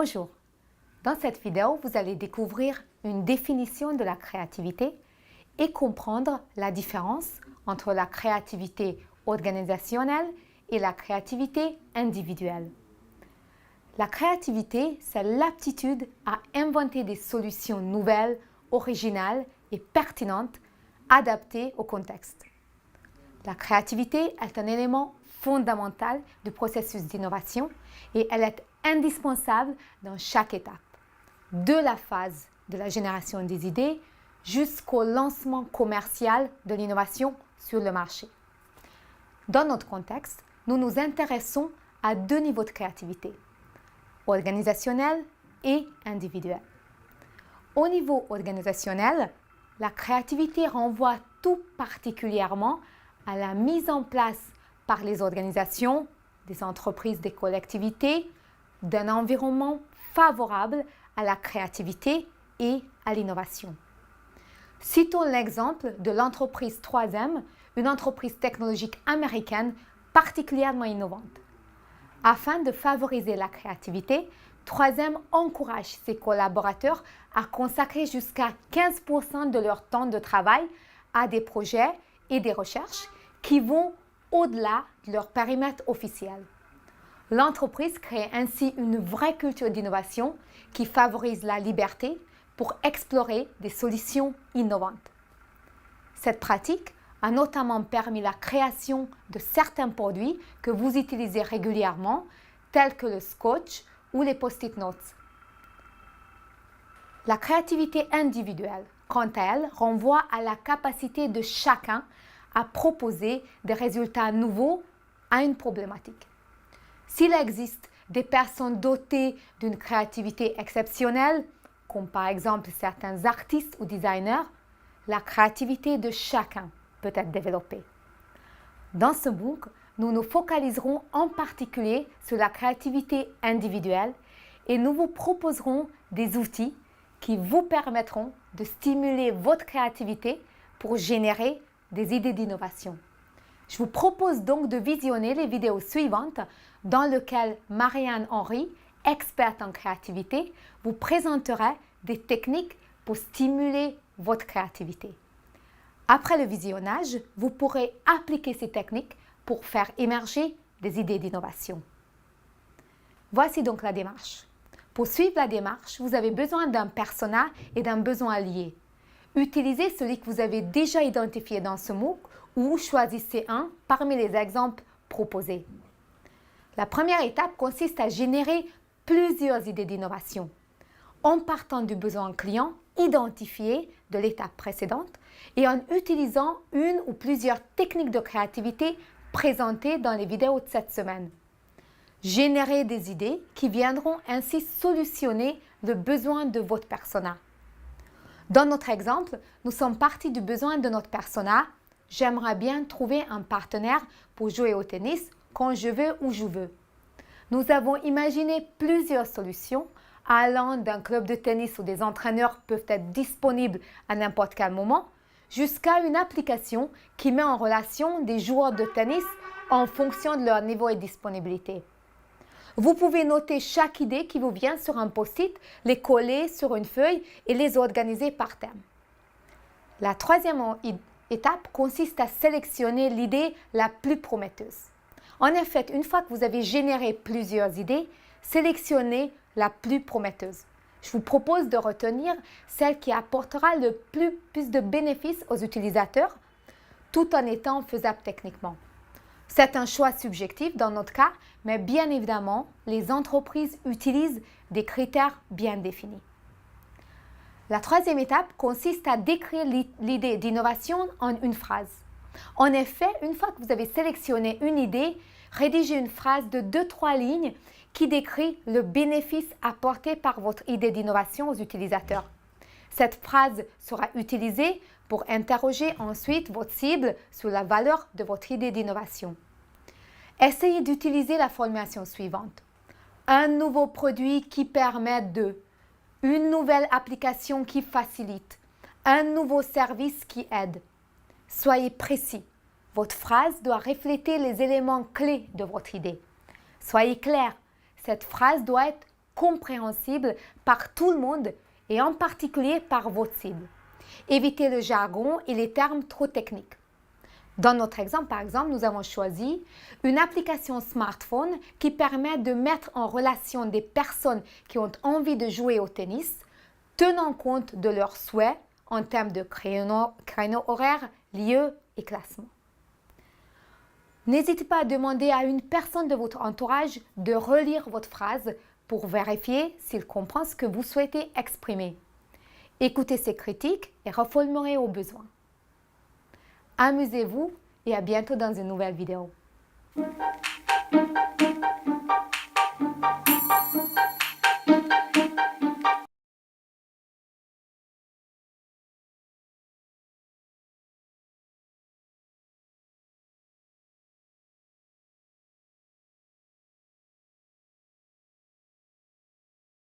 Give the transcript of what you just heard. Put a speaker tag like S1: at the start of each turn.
S1: Bonjour, dans cette vidéo, vous allez découvrir une définition de la créativité et comprendre la différence entre la créativité organisationnelle et la créativité individuelle. La créativité, c'est l'aptitude à inventer des solutions nouvelles, originales et pertinentes, adaptées au contexte. La créativité est un élément fondamental du processus d'innovation et elle est indispensable dans chaque étape, de la phase de la génération des idées jusqu'au lancement commercial de l'innovation sur le marché. Dans notre contexte, nous nous intéressons à deux niveaux de créativité, organisationnel et individuel. Au niveau organisationnel, la créativité renvoie tout particulièrement à la mise en place par les organisations, des entreprises, des collectivités, d'un environnement favorable à la créativité et à l'innovation. Citons l'exemple de l'entreprise 3M, une entreprise technologique américaine particulièrement innovante. Afin de favoriser la créativité, 3M encourage ses collaborateurs à consacrer jusqu'à 15% de leur temps de travail à des projets et des recherches qui vont au-delà de leur périmètre officiel. L'entreprise crée ainsi une vraie culture d'innovation qui favorise la liberté pour explorer des solutions innovantes. Cette pratique a notamment permis la création de certains produits que vous utilisez régulièrement, tels que le scotch ou les post-it notes. La créativité individuelle, quant à elle, renvoie à la capacité de chacun à proposer des résultats nouveaux à une problématique. S'il existe des personnes dotées d'une créativité exceptionnelle, comme par exemple certains artistes ou designers, la créativité de chacun peut être développée. Dans ce MOOC, nous nous focaliserons en particulier sur la créativité individuelle et nous vous proposerons des outils qui vous permettront de stimuler votre créativité pour générer des idées d'innovation. Je vous propose donc de visionner les vidéos suivantes dans lesquelles Marianne Henry, experte en créativité, vous présentera des techniques pour stimuler votre créativité. Après le visionnage, vous pourrez appliquer ces techniques pour faire émerger des idées d'innovation. Voici donc la démarche. Pour suivre la démarche, vous avez besoin d'un persona et d'un besoin lié. Utilisez celui que vous avez déjà identifié dans ce MOOC ou choisissez un parmi les exemples proposés. La première étape consiste à générer plusieurs idées d'innovation. En partant du besoin client identifié de l'étape précédente et en utilisant une ou plusieurs techniques de créativité présentées dans les vidéos de cette semaine. Générez des idées qui viendront ainsi solutionner le besoin de votre persona. Dans notre exemple, nous sommes partis du besoin de notre persona. J'aimerais bien trouver un partenaire pour jouer au tennis quand je veux où je veux. Nous avons imaginé plusieurs solutions allant d'un club de tennis où des entraîneurs peuvent être disponibles à n'importe quel moment jusqu'à une application qui met en relation des joueurs de tennis en fonction de leur niveau et disponibilité. Vous pouvez noter chaque idée qui vous vient sur un post-it, les coller sur une feuille et les organiser par thème. La troisième étape consiste à sélectionner l'idée la plus prometteuse. En effet, une fois que vous avez généré plusieurs idées, sélectionnez la plus prometteuse. Je vous propose de retenir celle qui apportera le plus de bénéfices aux utilisateurs tout en étant faisable techniquement. C'est un choix subjectif dans notre cas, mais bien évidemment, les entreprises utilisent des critères bien définis. La troisième étape consiste à décrire l'idée d'innovation en une phrase. En effet, une fois que vous avez sélectionné une idée, rédigez une phrase de 2-3 lignes qui décrit le bénéfice apporté par votre idée d'innovation aux utilisateurs. Cette phrase sera utilisée pour interroger ensuite votre cible sur la valeur de votre idée d'innovation. Essayez d'utiliser la formulation suivante. Un nouveau produit qui permet de, une nouvelle application qui facilite, un nouveau service qui aide. Soyez précis. Votre phrase doit refléter les éléments clés de votre idée. Soyez clair. Cette phrase doit être compréhensible par tout le monde et en particulier par votre cible. Évitez le jargon et les termes trop techniques. Dans notre exemple, par exemple, nous avons choisi une application smartphone qui permet de mettre en relation des personnes qui ont envie de jouer au tennis, tenant compte de leurs souhaits en termes de créneaux horaires, lieux et classement. N'hésitez pas à demander à une personne de votre entourage de relire votre phrase pour vérifier s'il comprend ce que vous souhaitez exprimer. Écoutez ses critiques et reformulez au besoin. Amusez-vous et à bientôt dans une nouvelle vidéo.